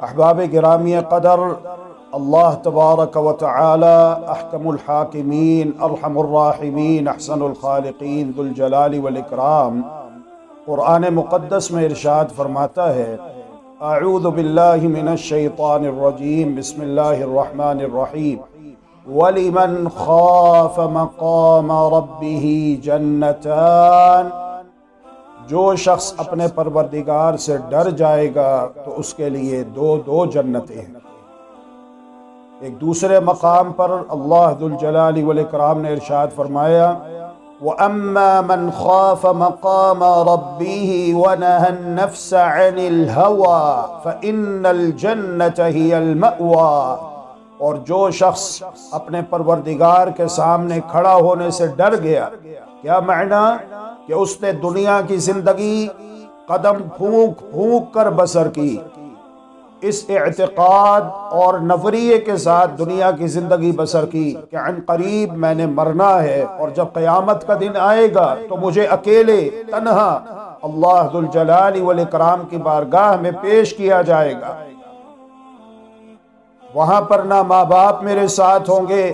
अहबाब गिरामी क़दर, अल्लाह तबारक व तआला अहकमुल हाकिमीन अरहमुर राहिमीन अहसनुल खालिकीन दुल जलाली वल इकराम क़ुरआन मुक़द्दस में इरशाद फरमाता है, अऊज़ु बिल्लाहि मिनश शैतानिर रजीम बिस्मिल्लाहिर रहमानिर रहीम वलिमन खाफ़ मक़ाम रब्बिही जन्नतान। जो शख्स अपने परवरदिगार से डर जाएगा तो उसके लिए दो दो जन्नतें हैं। एक दूसरे मकाम पर अल्लाह दुल जलाली वल इकराम ने इरशाद फरमाया, व अम्मा मन खाफ़ मक़ाम रब्बिही व नहन नफ्स अनिल हवा फ़इन्नल जन्नत हियल मअवा। और जो शख्स अपने परवरदिगार के सामने खड़ा होने से डर गया, क्या मायना कि उसने दुनिया की जिंदगी कदम फूंक फूंक कर बसर की, इस एअतिक़ाद और नज़रिए के साथ दुनिया की ज़िंदगी बसर की कि अनक़रीब मैंने मरना है और जब क़यामत का दिन आएगा तो मुझे अकेले तन्हा अल्लाह दुल जलाली वल इकराम की बारगाह में पेश किया जाएगा। वहाँ पर ना माँ बाप मेरे साथ होंगे,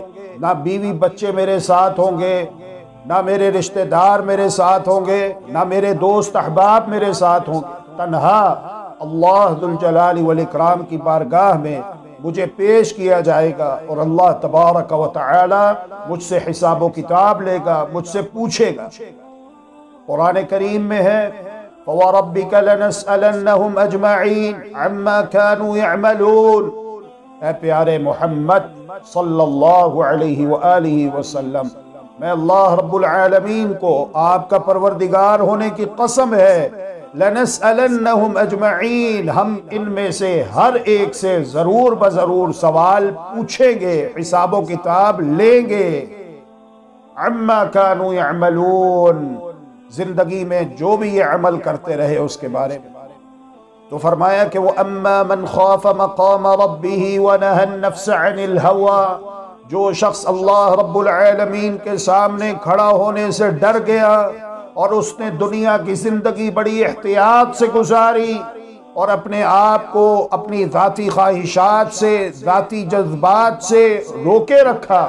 ना बीवी बच्चे मेरे साथ होंगे, ना मेरे रिश्तेदार मेरे साथ होंगे, ना मेरे दोस्त अहबाब मेरे साथ होंगे। तन्हा अल्लाह दुल जलाली वल इकराम की बारगाह में मुझे पेश किया जाएगा और अल्लाह तबारक व तआला मुझसे हिसाब व किताब लेगा, मुझसे पूछेगा। कुरान करीम में है, फ़वरब्बिका लनसअलन्नहुम अजमईन अम्मा कानू यअमलून। ऐ प्यारे मोहम्मद सल्लल्लाहु अलैहि व आलिहि वसल्लम, मैं अल्लाह रब्बुल आलमीन को आपका परवरदिगार होने की कसम है, लनसअलन्नहुम अजमईन, हम इनमें से हर एक से जरूर बजरूर सवाल पूछेंगे, हिसाब व किताब लेंगे। अम्मा कानू यअमलून, जिंदगी में जो भी ये अमल करते रहे उसके बारे में। तो फरमाया कि वो अम्मा मन खाफ़ मक़ाम रब्बिही व नहन नफ्स अनिल हवा, जो शख्स अल्लाह रब्बुल आलमीन के सामने खड़ा होने से डर गया और उसने दुनिया की जिंदगी बड़ी एहतियात से गुजारी और अपने आप को अपनी ज़ाती ख्वाहिशात से, ज़ाती जज्बात से रोके रखा,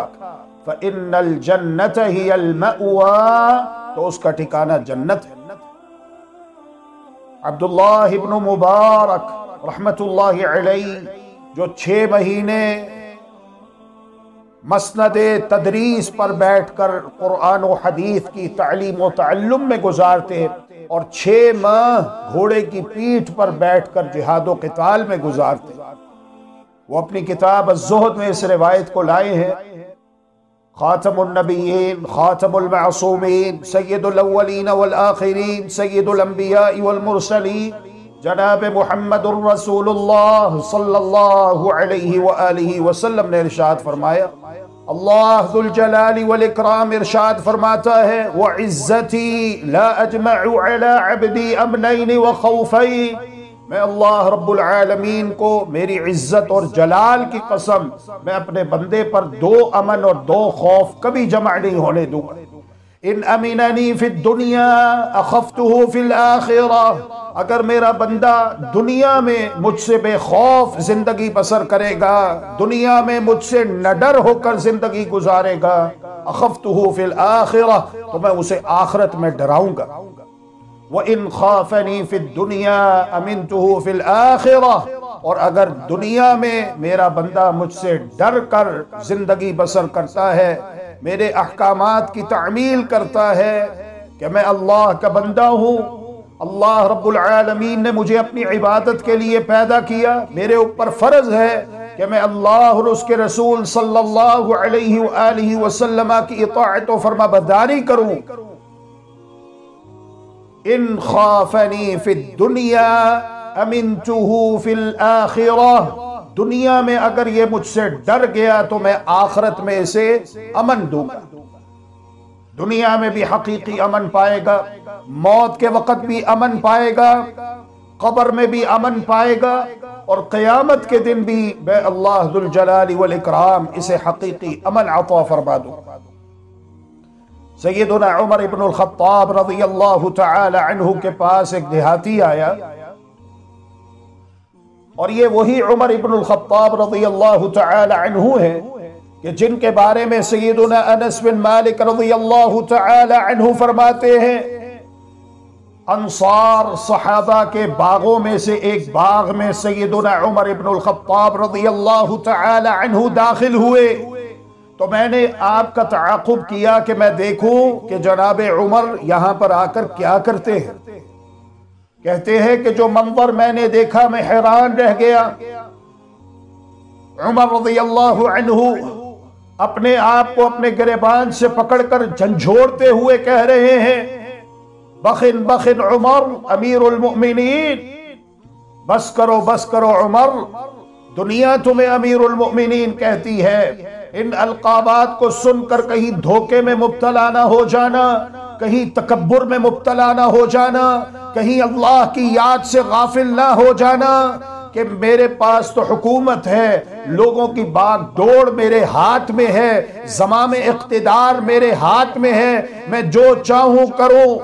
फ़इन्नल जन्नत हियल मअवा, तो उसका ठिकाना जन्नत है। अब्दुल्लाह इब्न मुबारक रहमतुल्लाहि अलैहि, जो 6 महीने मसनदे तदरीस पर बैठकर कुरान व हदीस की तालीम व तअल्लुम में गुजारते और 6 माह घोड़े की पीठ पर बैठकर जिहाद व क़िताल में गुजारते, वो अपनी किताब अज़्ज़ुहद में इस रिवायत को लाए हैं। खातमुन नबिय्यीन खातमुल मासूमीन सय्यदुल अव्वलीन वल आखिरीन सय्यदुल अंबिया वल मुरसलीन जनाब मुहम्मदुर रसूलुल्लाह सल्लल्लाहु अलैहि व आलिहि वसल्लम ने इरशाद फरमाया, अल्लाह दुल जलाली वल इकराम इरशाद फरमाता है, व इज्जती ला अजमअु अला अब्दी अमनैन व खौफैन, मैं अल्लाह रब्बुल आलमीन को मेरी इज्जत और जलाल की कसम, मैं अपने बंदे पर 2 अमन और 2 खौफ कभी जमा नहीं होने दूंगा। इन अमीननी फिद दुनिया अखफ्तुहु फिल आखिरह, अगर मेरा बंदा दुनिया में मुझसे बेखौफ जिंदगी बसर करेगा, दुनिया में मुझसे न डर होकर जिंदगी गुजारेगा, अखफ्तुहु फिल आखिरह, तो मैं उसे आखिरत में डराऊंगा। व इन खाफनी फिद दुनिया अमिनतुहु फिल आखिरह, और अगर दुनिया में मेरा बंदा मुझसे डर कर जिंदगी बसर करता है, मेरे अहकामात की तामील करता है कि मैं अल्लाह का बंदा हूँ, अल्लाह रब्बुल आलमीन ने मुझे अपनी इबादत के लिए पैदा किया, मेरे ऊपर फर्ज है कि मैं अल्लाह और उसके रसूल सल्लल्लाहु अलैहि वसल्लम की इताअत और फरमाबरदारी करूँ। इन खाफनी फिद दुनिया अमिनतुहु फिल आखिरह, दुनिया में अगर ये मुझसे डर गया तो मैं आखिरत में इसे अमन दूंगा। दुनिया में भी हकीकी अमन पाएगा, मौत के वक्त भी अमन पाएगा, कब्र में भी अमन पाएगा, और क़यामत के दिन भी मैं अल्लाह जुल जलाली वल इकराम इसे हकीकी अमन अता फरमा दूं। सैयदुना उमर इब्नुल खत्ताब रज़ियल्लाहु तआला अन्हु के पास एक देहाती आया, और ये वही उमर इब्नुल खत्ताब रज़ियल्लाहु तआला अन्हु है कि जिनके बारे में सैयदुना अनस बिन मालिक रज़ियल्लाहु तआला अन्हु फरमाते हैं, अंसार सहाबा के बागों में से एक बाग में सैयदुना उमर इब्नुल खत्ताब रज़ियल्लाहु तआला अन्हु दाखिल हुए, तो मैंने आपका तआक़ुब किया कि मैं देखूं कि जनाबे उमर यहाँ पर आकर क्या करते हैं। कहते हैं कि जो मंजर मैंने देखा मैं हैरान रह गया। उमर रज़ियल्लाहु अन्हु अपने आप को अपने गिरेबान से पकड़कर झंझोड़ते हुए कह रहे हैं, बखिन बखिन उमर अमीरुल मोमिनीन, बस करो उमर, दुनिया तुम्हें अमीरुल मोमिनीन कहती है। इन अलकाबात को सुनकर कहीं धोखे में मुब्तला ना हो जाना, कहीं तकब्बुर में मुब्तला ना हो जाना, कहीं अल्लाह की याद से गाफिल ना हो जाना कि मेरे पास तो हुकूमत है, लोगों की बाग दौड़ मेरे हाथ में है, ज़माम इक़्तिदार मेरे हाथ में है, मैं जो चाहूं करूं।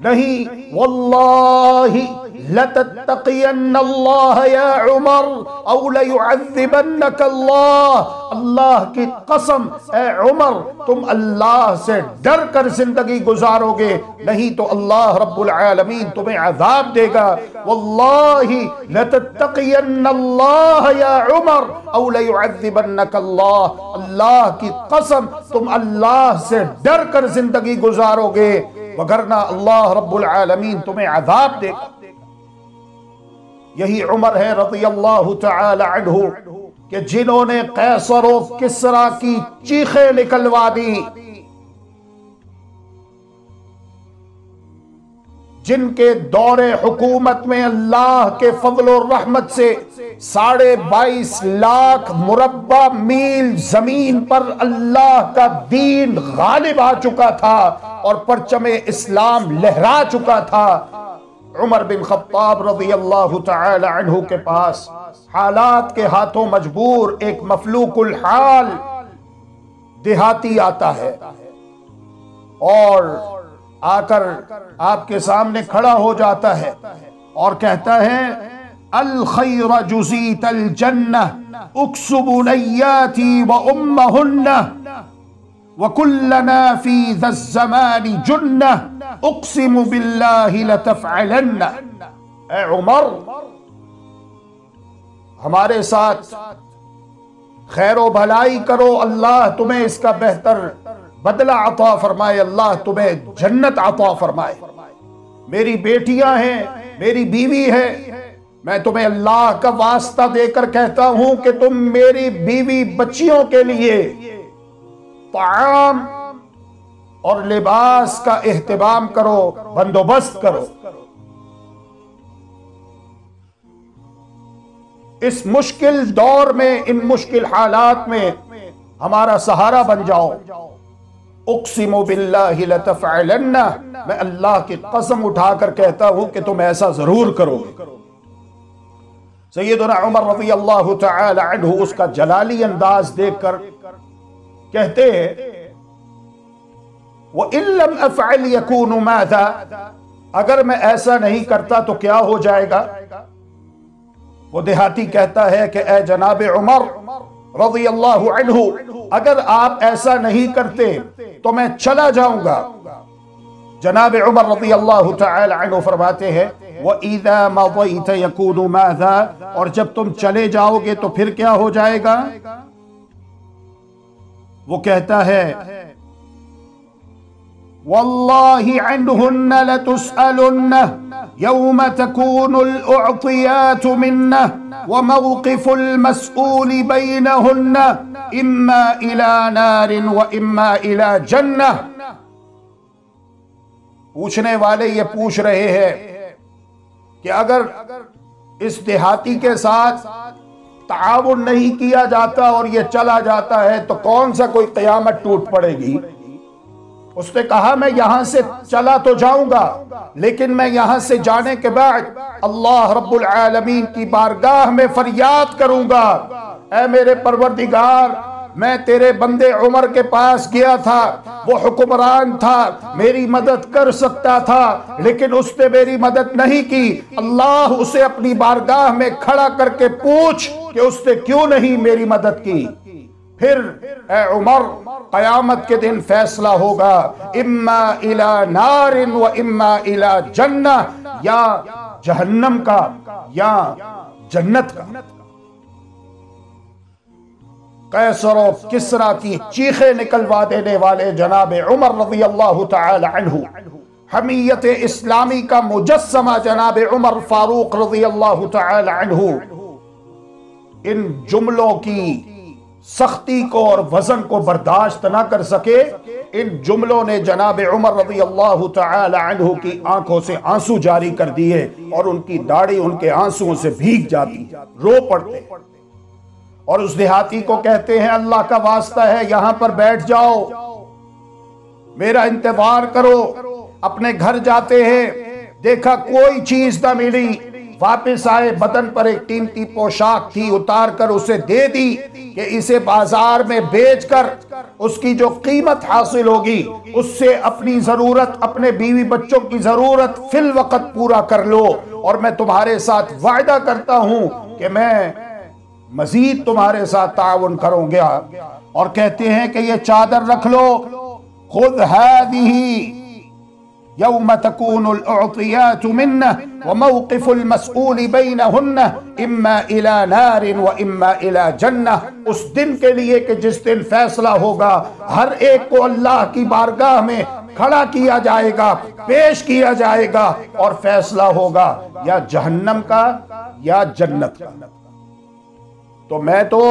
नहीं, वल्लाहि लतत्तक़ियन्नल्लाह या उमर औ लयुअज़्ज़िबन्नकल्लाह, अल्लाह की कसम ए उमर तुम अल्लाह से डर कर जिंदगी गुजारोगे, नहीं तो अल्लाह रब्बुल आलमीन तुम्हें अज़ाब देगा। वल्लाहि लतत्तक़ियन्नल्लाह या उमर औ लयुअज़्ज़िबन्नकल्लाह, अल्लाह की कसम तुम अल्लाह से डर कर जिंदगी गुजारोगे, वगरना अल्लाह रब्बुल आलमीन तुम्हें अज़ाब देगा। यही उमर है रज़ियल्लाहु तआला अन्हु कि जिन्होंने कैसर और किसरा की चीखें निकलवा दी, जिनके दौरे हुकूमत में अल्लाह के फज़ल और रहमत से 22.5 लाख मुरब्बा मील जमीन पर अल्लाह का दीन गालिब आ चुका था और परचमे इस्लाम लहरा चुका था। उमर बिन खत्ताब रज़ियल्लाहु तआला अन्हु के पास हालात के हाथों मजबूर एक मफलूकुल हाल देहाती आता है और आकर आपके सामने खड़ा हो जाता है और कहता है, अल खैर जुज़ीत अल जन्नह उक्सुबुनय्याती व उम्महुन्ना व कुल्लना फी ज़ज़्ज़मानी जुन्नह उक़सिमु बिल्लाहि लतफ़अलन्ना। ए उमर, हमारे साथ खैरो भलाई करो, अल्लाह तुम्हें इसका बेहतर बदला अता फरमाए, अल्लाह तुम्हें जन्नत अता फरमाए। मेरी बेटियां हैं, मेरी बीवी है, मैं तुम्हें अल्लाह का वास्ता देकर कहता हूं कि तुम मेरी बीवी बच्चियों के लिए ताम और लिबास का एहतिमाम करो, बंदोबस्त करो। इस मुश्किल दौर में, इन मुश्किल हालात में हमारा सहारा बन जाओ। उक़सिमु बिल्लाहि लतफ़अलन्ना, मैं अल्लाह की कसम उठाकर कहता हूं कि तुम ऐसा जरूर करोगे। सैयदना उमर रज़ियल्लाहु तआला अन्हु उसका जलाली अंदाज देखकर कहते हैं व इल्लम अफ़अल यकूनु माज़ा, अगर मैं ऐसा नहीं करता तो क्या हो जाएगा। वो देहाती कहता है कि ए जनाब उमर रज़ियल्लाहु अन्हु, अगर आप ऐसा नहीं करते तो मैं चला जाऊंगा। जनाब उमर रज़ियल्लाहु तआला अन्हु फरमाते हैं व इज़ा मज़ैत यकूनु माज़ा, और जब तुम चले जाओगे तो फिर क्या हो जाएगा। वो कहता है वल्लाहि अन्हुन्ना लतुसअलुन्ना यौम तकूनुल उअतियातु मिन्ना व मौक़िफ़ुल मस्ऊली बैनहुन्ना इम्मा इला नारिन व इम्मा इला जन्नह। पूछने वाले ये पूछ रहे हैं कि अगर इस देहाती के साथ ताउन नहीं किया जाता और ये चला जाता है तो कौन सा कोई क़यामत टूट पड़ेगी। उसने कहा मैं यहां से चला तो जाऊंगा, लेकिन मैं यहां से जाने के बाद अल्लाह रब्बुल आलमीन की बारगाह में फरियाद करूंगा, ऐ मेरे परवरदिगार, मैं तेरे बंदे उमर के पास गया था, वो हुक्मरान था, मेरी मदद कर सकता था, लेकिन उसने मेरी मदद नहीं की। अल्लाह उसे अपनी बारगाह में खड़ा करके पूछ कि उसने क्यों नहीं मेरी मदद की। फिर ए उमर, क़यामत के दिन फैसला होगा, इम्मा इला नारिन व इम्मा इला जन्नह, या जहन्नम का या जन्नत का। कैसर और किसरा की चीखें निकलवा देने वाले जनाब उमर रज़ियल्लाहु तआला अन्हु, हमीयत इस्लामी का मुजस्समा जनाब उमर फारूक रज़ियल्लाहु तआला अन्हु, इन जुमलों की सख्ती को और वजन को बर्दाश्त न कर सके। इन जुमलों ने जनाब उमर रज़ियल्लाहु तआला अन्हु की आंखों से आंसू जारी कर दिए और उनकी दाढ़ी उनके आंसुओं से भीग जाती, रो पड़ते। और उस देहाती को कहते हैं अल्लाह का वास्ता है यहां पर बैठ जाओ, मेरा इंतजार करो। अपने घर जाते हैं, देखा कोई चीज ना मिली, वापस आए, बदन पर एक कीमती पोशाक थी, उतार कर उसे दे दी कि इसे बाजार में बेचकर उसकी जो कीमत हासिल होगी उससे अपनी जरूरत, अपने बीवी बच्चों की जरूरत फिल वक्त पूरा कर लो, और मैं तुम्हारे साथ वायदा करता हूं कि मैं मजीद तुम्हारे साथ ताउन करूंगा। और कहते हैं कि ये चादर रख लो, खुद हादिही यौम तकूनुल उअतियातु मिन्ना व मौक़िफ़ुल मस्ऊली बैनहुन्ना इम्मा इला नारिन व इम्मा इला जन्नह। उस दिन के लिए कि जिस दिन फैसला होगा, हर एक को अल्लाह की बारगाह में खड़ा किया जाएगा, पेश किया जाएगा, और फैसला होगा या जहन्नम का या जन्नत का। तो मैं तो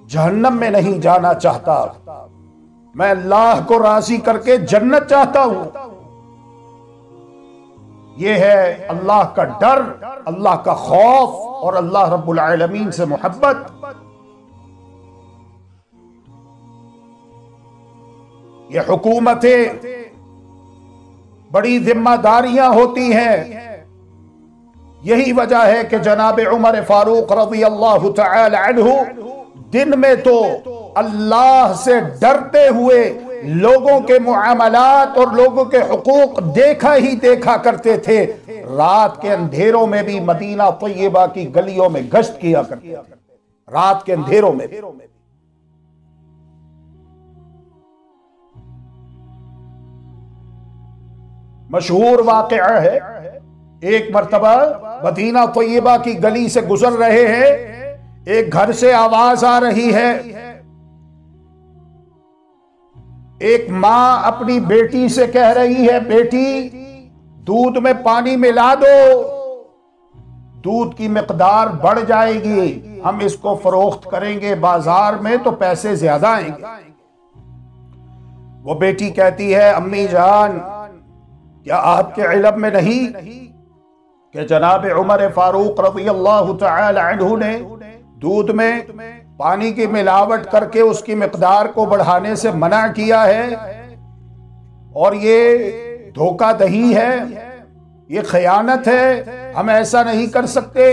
जहन्नम में नहीं जाना चाहता, मैं अल्लाह को राजी करके जन्नत चाहता हूं। यह है अल्लाह का डर, अल्लाह का खौफ और अल्लाह रब्बुल आलमीन से मोहब्बत। ये हुकूमतें बड़ी जिम्मेदारियां होती हैं। यही वजह है कि जनाब उमर फारूक रज़ियल्लाहु तआला अन्हु दिन में तो अल्लाह से डरते हुए लोगों के मुआमलात और लोगों के हुकूक देखा ही देखा करते थे, रात के अंधेरों में भी मदीना तय्यबा की गलियों में गश्त किया करते थे, रात के अंधेरों में भी। मशहूर वाक़या है, एक मर्तबा मदीना तय्यबा की गली से गुजर रहे हैं, एक घर से आवाज आ रही है, एक मां अपनी बेटी से कह रही है, बेटी दूध में पानी मिला दो, दूध की मिकदार बढ़ जाएगी, हम इसको फरोख्त करेंगे बाजार में तो पैसे ज्यादा आएंगे। वो बेटी कहती है, अम्मी जान क्या आपके इल्म में नहीं कि जनाब उमर फारूक रज़ियल्लाहु तआला अन्हु ने दूध में पानी की मिलावट करके उसकी मिकदार को बढ़ाने से मना किया है, और ये धोखाधड़ी है, ये खयानत है, हम ऐसा नहीं कर सकते।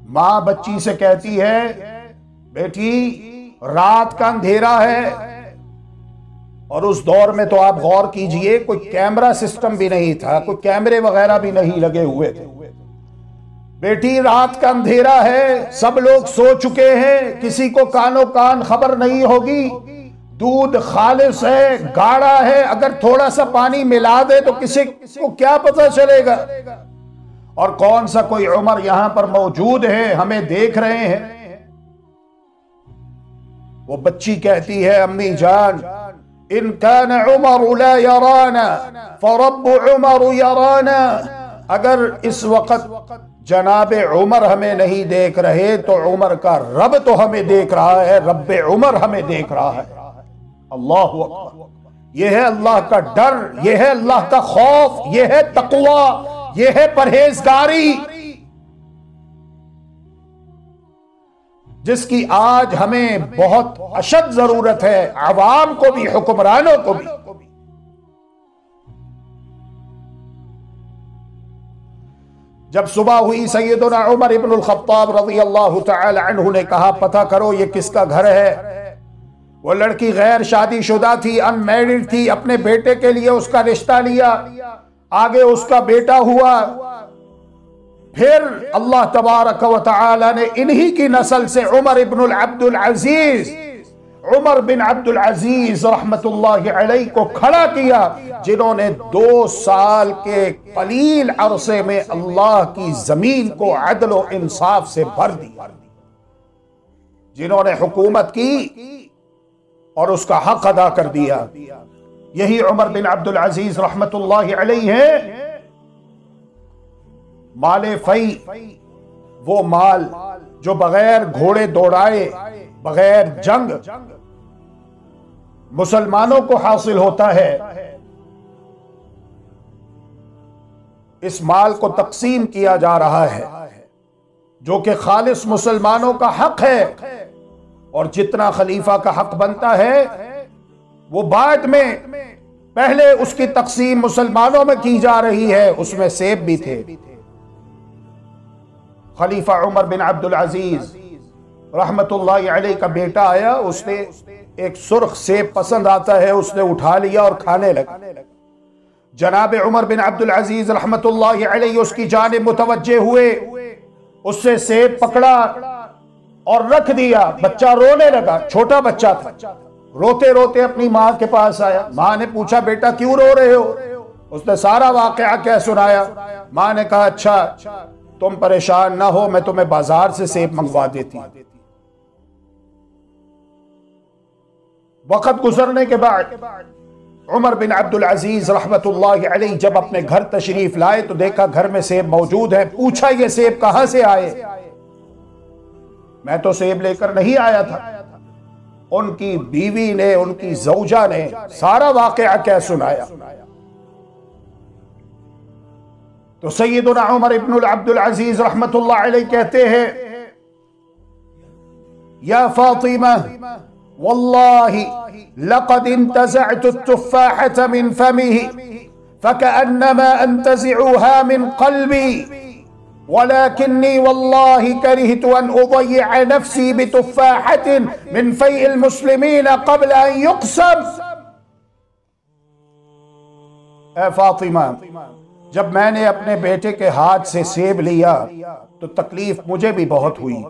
माँ बच्ची से कहती है, बेटी रात का अंधेरा है, और उस दौर में तो आप गौर कीजिए कोई कैमरा सिस्टम भी नहीं था, कोई कैमरे वगैरह भी नहीं लगे हुए थे। बेटी रात का अंधेरा है, सब लोग सो चुके हैं, किसी को कानो कान खबर नहीं होगी, दूध खालिस है, गाढ़ा है, अगर थोड़ा सा पानी मिला दे तो किसी को क्या पता चलेगा। और कौन सा कोई उमर यहां पर मौजूद है, हमें देख रहे हैं। वो बच्ची कहती है, अम्मी जान, इन कान उमर ला यराना फरब्बु उमर यराना, अगर इस वक्त जनाबे उमर हमें नहीं देख रहे तो उमर का रब तो हमें देख रहा है, रब्बे उमर हमें देख रहा है। अल्लाहु अकबर। यह है अल्लाह का डर, यह है अल्लाह का खौफ, यह है तकवा, यह है परहेजगारी, जिसकी आज हमें बहुत अशद जरूरत है, अवाम को भी, हुक्मरानों को भी। जब सुबह हुई, सैयदना उमर इब्नुल खत्ताब रज़ियल्लाहु तआला अन्हु ने कहा, पता करो ये किसका घर है। वो लड़की गैर शादीशुदा थी, अनमैरिड थी, अपने बेटे के लिए उसका रिश्ता लिया, आगे उसका बेटा हुआ, फिर अल्लाह तबारक व तआला ने इन्हीं की नस्ल से उमर इब्नुल अब्दुल अजीज, उमर बिन अब्दुल अजीज रहमतुल्लाहि अलैहि को खड़ा किया, जिन्होंने 2 साल के कलील अरसे में अल्लाह की जमीन को अदल व इंसाफ से भर दिया, जिन्होंने हुकूमत की और उसका हक अदा कर दिया। यही उमर बिन अब्दुल अजीज रहमतुल्लाहि अलैहि है। माले फई, वो माल जो बगैर घोड़े दौड़ाए, बगैर जंग मुसलमानों को हासिल होता है, इस माल को तकसीम किया जा रहा है, जो कि खालिस मुसलमानों का हक है, और जितना खलीफा का हक बनता है वो बाद में, पहले उसकी तकसीम मुसलमानों में की जा रही है। उसमें सेब भी थे। खलीफा उमर बिन अब्दुल अजीज रहमतुल्लाहि अलैहि का बेटा आया, उसने एक सुर्ख सेब पसंद आता है, उसने उठा लिया और खाने लगा। जनाब उमर बिन अब्दुल अजीज रहमतुल्लाहि अलैहि उसकी जानिब मुतवज्जे हुए, उससे सेब पकड़ा और रख दिया। बच्चा रोने लगा, छोटा बच्चा था, रोते रोते अपनी माँ के पास आया। माँ ने पूछा, बेटा क्यों रो रहे हो? उसने सारा वाकया क्या सुनाया। माँ ने कहा, अच्छा तुम परेशान ना हो, मैं तुम्हें बाजार से सेब मंगवा देती। वक्त गुजरने के बाद उमर बिन अब्दुल अजीज रहमतुल्लाहि अलैहि जब अपने घर तशरीफ लाए तो देखा घर में सेब मौजूद है। पूछा, ये सेब कहां से आए? मैं तो सेब लेकर नहीं आया था। उनकी बीवी ने, उनकी ज़ौजा ने सारा वाकया क्या सुनाया। तो सैयदना उमर इब्नुल अब्दुल अजीज रहमतुल्लाह अलैहि कहते हैं, या फातिमा वल्लाहि लक़द इंतज़अतु तुफ़ाहत मिन फमिही फ़कअन्नमा अंतज़िउहा मिन क़ल्बी वलाकिन्नी वल्लाहि करिहतु अन उज़य्यअ नफ़्सी बितुफ़ाहतिन मिन फ़ैइल मुस्लिमीन क़ब्ल अन युक़सम। ए फातिमा, जब मैंने अपने बेटे के हाथ से सेब लिया तो तकलीफ मुझे भी बहुत हुई।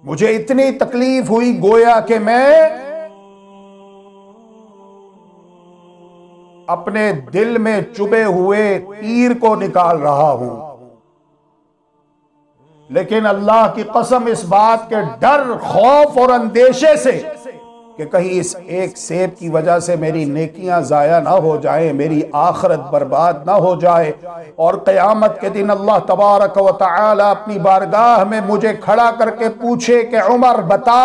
मुझे इतनी तकलीफ हुई गोया कि मैं अपने दिल में चुभे हुए तीर को निकाल रहा हूं। लेकिन अल्लाह की कसम, इस बात के डर, खौफ और अंदेशे से कि कहीं इस एक सेब की वजह से मेरी नेकियां जाया ना हो जाए, मेरी आखिरत बर्बाद ना हो जाए, और क़यामत के दिन अल्लाह तबारक व तआला अपनी बारगाह में मुझे खड़ा करके पूछे कि उमर बता,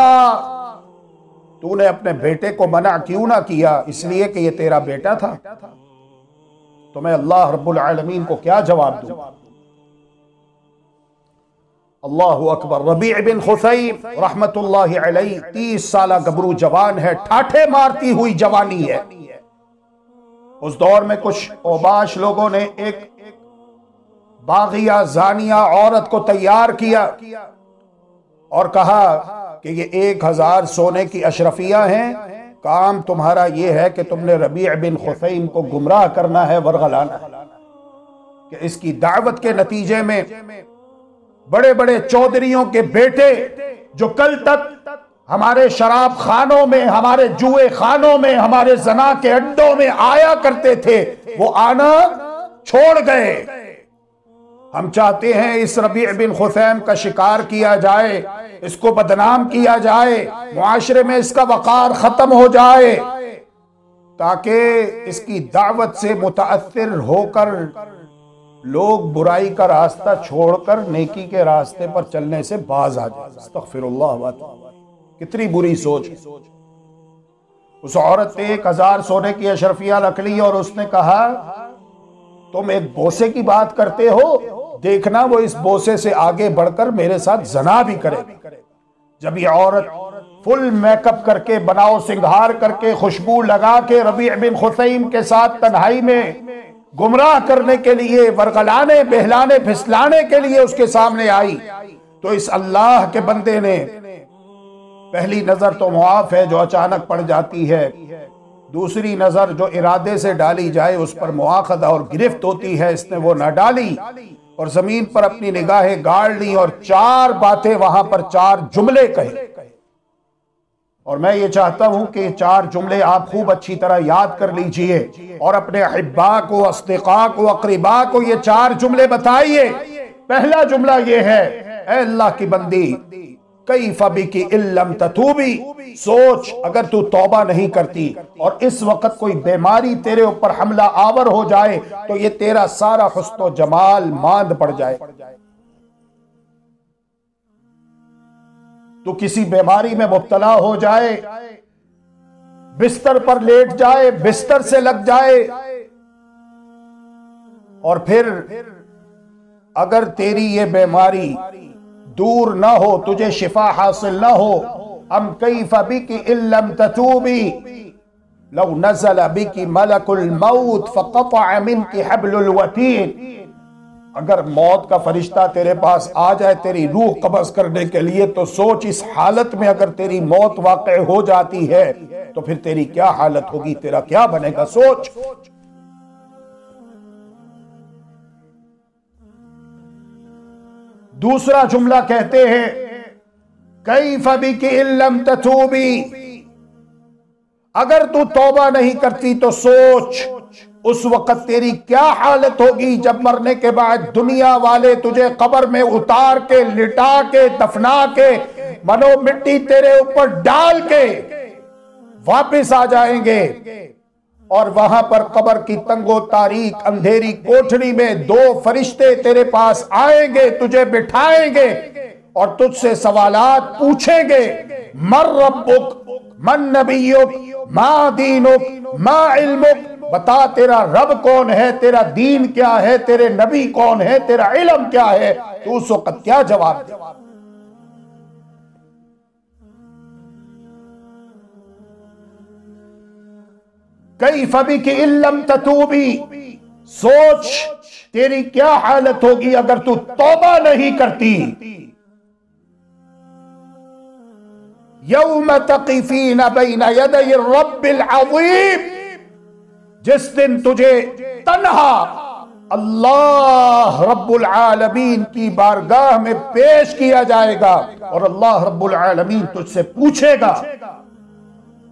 तूने अपने बेटे को मना क्यों ना किया? इसलिए कि ये तेरा बेटा था। तो मैं अल्लाह रब्बुल आलमीन को क्या जवाब दूं? अल्लाहु अकबर। रबी बिन खुसैम रहमतुल्लाहि अलैहि 30 साल गबरू जवान है, ठाठे मारती हुई जवानी है। उस दौर में कुछ औबाश लोगों ने एक बागिया जानिया औरत को तैयार किया और कहा कि ये 1000 सोने की अशरफियाँ हैं, काम तुम्हारा ये है कि तुमने रबीअ बिन खुसैम को गुमराह करना है, वरगलाना है, कि इसकी दावत के नतीजे में बड़े बड़े चौधरियों के बेटे जो कल तक हमारे शराब खानों में, हमारे जुए खानों में, हमारे जना के अड्डों में आया करते थे, वो आना छोड़ गए। हम चाहते हैं इस रबीअ बिन खुसैम का शिकार किया जाए, इसको बदनाम किया जाए, मुआशरे में इसका वकार खत्म हो जाए, ताकि इसकी दावत से मुताअस्सिर होकर लोग बुराई का रास्ता छोड़कर नेकी के रास्ते पर चलने से बाज आ जाए। अस्तगफिरुल्लाह व तौबा। कितनी बुरी सोच। उस औरत ने 1000 सोने की अशरफियां रख ली और उसने कहा तुम एक बोसे की बात करते हो, देखना वो इस बोसे से आगे बढ़कर मेरे साथ जना भी करे। जब ये औरत फुल मेकअप करके, बनाओ सिंगार करके, खुशबू लगा के रबीअ बिन खुसैम के साथ तन्हाई में गुमराह करने के लिए, वरगलाने, बहलाने, फिसलाने के लिए उसके सामने आई, तो इस अल्लाह के बंदे ने, पहली नजर तो मुआफ है जो अचानक पड़ जाती है, दूसरी नजर जो इरादे से डाली जाए उस पर मुआखदा और गिरफ्त होती है, इसने वो न डाली और जमीन पर अपनी निगाहें गाड़ ली और 4 बातें वहां पर, 4 जुमले कहे। और मैं ये चाहता हूं कि 4 जुमले आप खूब अच्छी तरह याद कर लीजिए और अपने अहिब्बा को, अस्दिका को, अकरीबा को ये 4 जुमले बताइए। पहला जुमला ये है, ऐ अल्लाह की बंदी, कैफ़ बिकी इल्लम ततूबी, सोच अगर तू तौबा नहीं करती और इस वक्त कोई बीमारी तेरे ऊपर हमला आवर हो जाए तो ये तेरा सारा हुस्न जमाल मांद पड़ जाए। तू किसी बीमारी में मुब्तला हो जाए, बिस्तर पर लेट जाए, बिस्तर से लग जाए, और फिर अगर तेरी ये बीमारी दूर ना हो, तुझे शिफा हासिल ना हो, अम कैफ़ बिकी इल्लम ततूबी लौ नज़ल बिकी मलकुल मौत फ़क़तअ मिनकी हब्लुल वतीन, अगर मौत का फरिश्ता तेरे पास आ जाए तेरी रूह कब्ज़ करने के लिए, तो सोच इस हालत में अगर तेरी मौत वाक़ई हो जाती है तो फिर तेरी क्या हालत होगी, तेरा क्या बनेगा, सोच। दूसरा जुमला कहते हैं, कैफ़ बिकी इल्लम ततूबी, अगर तू तौबा नहीं करती तो सोच उस वक्त तेरी क्या हालत होगी जब मरने के बाद दुनिया वाले तुझे कब्र में उतार के, लिटा के, दफना के, मनो मिट्टी तेरे ऊपर डाल के वापस आ जाएंगे और वहां पर कब्र की तंगो तारीक अंधेरी कोठरी में 2 फरिश्ते तेरे पास आएंगे, तुझे बिठाएंगे और तुझसे सवालात पूछेंगे, मर रब्बुक, मन नबियुक, मा दीनुक, मा इल्मुक, बता तेरा रब कौन है, तेरा दीन क्या है, तेरे नबी कौन है, तेरा इल्म क्या है, तू उस वक्त क्या जवाब दे। कैफ़ बिकी इल्लम ततूबी, सोच तेरी क्या हालत होगी अगर तू तौबा नहीं करती। यौम तक़िफ़ीन बैन यदै रब्बिल अज़ीम, जिस दिन तुझे तन्हा अल्लाह रब्बुल आलमीन की बारगाह में पेश किया जाएगा और अल्लाह रब्बुल आलमीन तुझसे पूछेगा,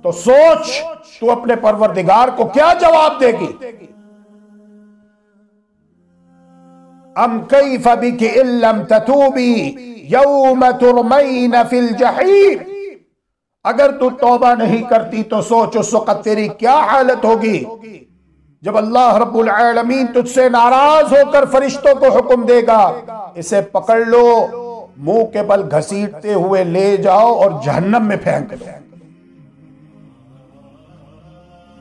तो सोच तू अपने परवरदिगार को क्या जवाब देगी। अम कैफ़ बिकी इल्लम ततूबी यौम तुरमैन फिल जहीम, अगर तू तौबा नहीं करती तो सोच उस वक्त तेरी क्या हालत होगी जब अल्लाह रब्बुल आलमीन तुझसे नाराज होकर फरिश्तों को हुक्म देगा, इसे पकड़ लो, मुंह के बल घसीटते हुए ले जाओ और जहन्नम में फेंक दो।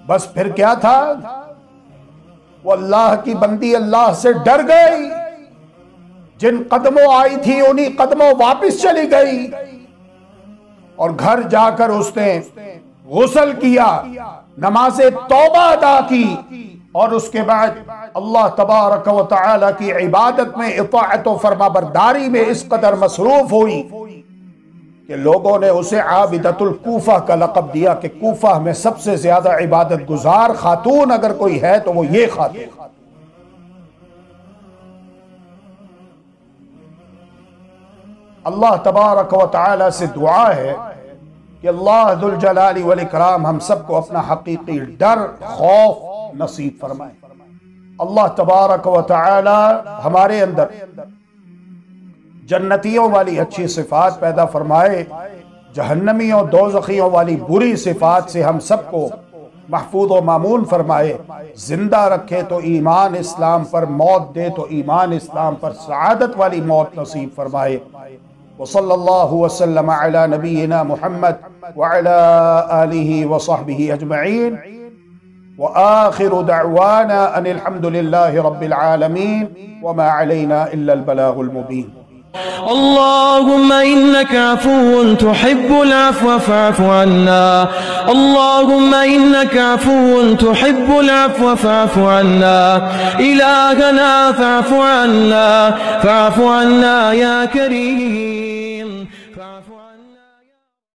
बस फिर क्या था, वो अल्लाह की बंदी अल्लाह से डर गई, जिन कदमों आई थी उन्हीं कदमों वापस चली गई और घर जाकर उसने गुस्ल किया, नमाज़े तौबा अदा की और उसके बाद अल्लाह तबारक व तआला की इबादत में, इताअत व फरमाबरदारी में इस कदर मसरूफ हुई कि लोगों ने उसे आबिदतुल कूफा का लक़ब दिया कि कूफा में सबसे ज्यादा इबादत गुजार खातून अगर कोई है तो वो ये खातून। अल्लाह तबारक व तआला से दुआ है कि अल्लाह दुल जलाली वल इकराम हम सबको अपना हकीकी डर खौफ नसीब फरमाए। अल्लाह तबारक व तआला हमारे अंदर जन्नतियों वाली अच्छी सिफात पैदा फरमाए, जहन्नमियों दोज़खियों वाली बुरी सिफात से हम सबको महफूज व मामून फरमाए। जिंदा रखे तो ईमान इस्लाम पर, मौत दे तो ईमान इस्लाम पर सआदत वाली मौत नसीब फरमाए। वसल्लल्लाहु वसल्लम अला नबीना मुहम्मद व अला आलिहि व सहबिहि अजमईन व आखिरु दअवाना अनिल हम्दुलिल्लाहि रब्बिल आलमीन व मा अलैना इल्लल बलागुल मुबीन। अल्लाहुम्मा इन्नका अफ़ुव्वुन तुहिब्बुल अफ़्व फ़अफ़ु अन्ना। अल्लाहुम्मा इन्नका अफ़ुव्वुन तुहिब्बुल अफ़्व फ़अफ़ु अन्ना। इलाहना फ़अफ़ु अन्ना या करीम।